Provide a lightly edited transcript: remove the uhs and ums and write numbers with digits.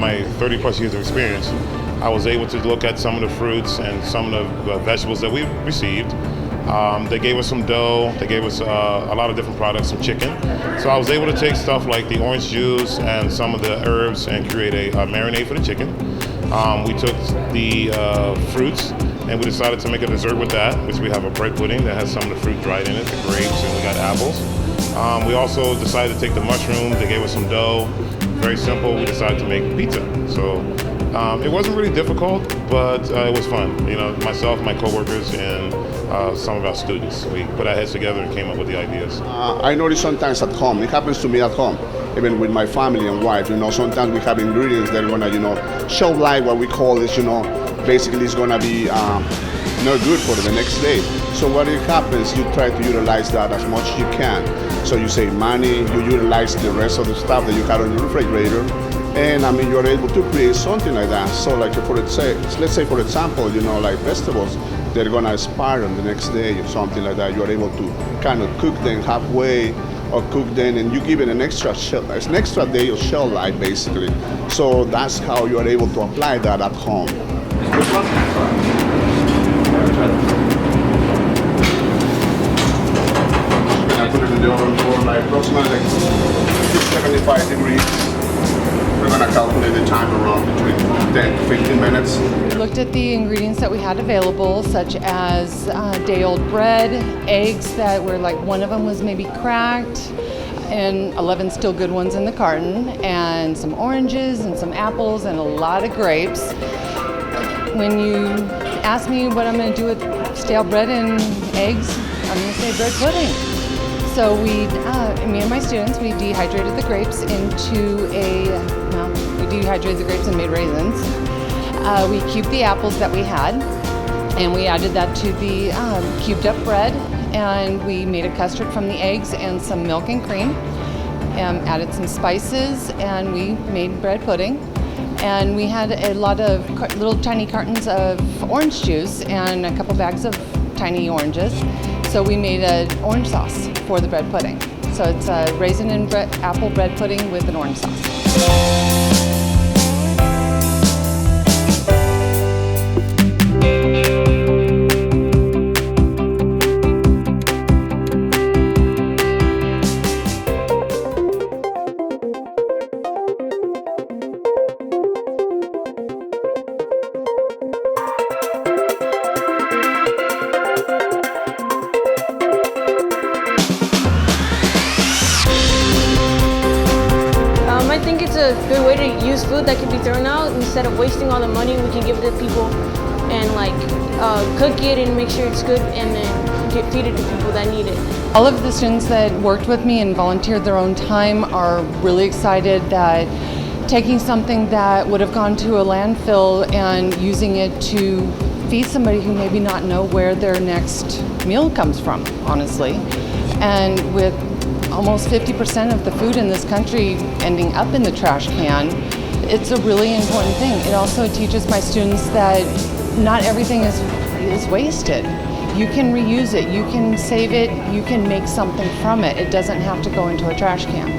my 30 plus years of experience, I was able to look at some of the fruits and some of the vegetables that we received. They gave us some dough, they gave us a lot of different products, some chicken. So I was able to take stuff like the orange juice and some of the herbs and create a marinade for the chicken. We took the fruits and we decided to make a dessert with that, which we have a bread pudding that has some of the fruit dried in it, the grapes, and we got apples. We also decided to take the mushrooms, they gave us some dough. Very simple, we decided to make pizza. So it wasn't really difficult, but it was fun. You know, myself, my coworkers, and some of our students. We put our heads together and came up with the ideas. I notice sometimes at home, it happens to me at home, even with my family and wife, you know, sometimes we have ingredients that are gonna, you know, shelf life, what we call is, you know, basically it's gonna be not good for the next day. So what it happens, you try to utilize that as much as you can. So you save money, you utilize the rest of the stuff that you have in the refrigerator, and I mean, you're able to create something like that. So like let's say for example, you know, like vegetables, they're gonna expire on the next day or something like that. You're able to kind of cook them halfway or cook them, and you give it an extra day of shelf life basically. So that's how you are able to apply that at home. I put it in the oven for like approximately 75 degrees. We're going to calculate the time around between 10 to 15 minutes. We looked at the ingredients that we had available, such as day-old bread, eggs that were like, one of them was maybe cracked, and 11 still good ones in the carton, and some oranges and some apples and a lot of grapes. When you ask me what I'm going to do with stale bread and eggs, I'm going to say bread pudding. So me and my students, we dehydrated the grapes and made raisins. We cubed the apples that we had, and we added that to the cubed up bread, and we made a custard from the eggs and some milk and cream, and added some spices, and we made bread pudding. And we had a lot of little tiny cartons of orange juice and a couple bags of tiny oranges. So we made an orange sauce for the bread pudding. So it's a raisin and apple bread pudding with an orange sauce. I think it's a good way to use food that can be thrown out. Instead of wasting all the money, we can give it to people and like cook it and make sure it's good, and then feed it to people that need it. All of the students that worked with me and volunteered their own time are really excited that taking something that would have gone to a landfill and using it to feed somebody who maybe not know where their next meal comes from, honestly. And with almost 50% of the food in this country ending up in the trash can, it's a really important thing. It also teaches my students that not everything is wasted. You can reuse it, you can save it, you can make something from it. It doesn't have to go into a trash can.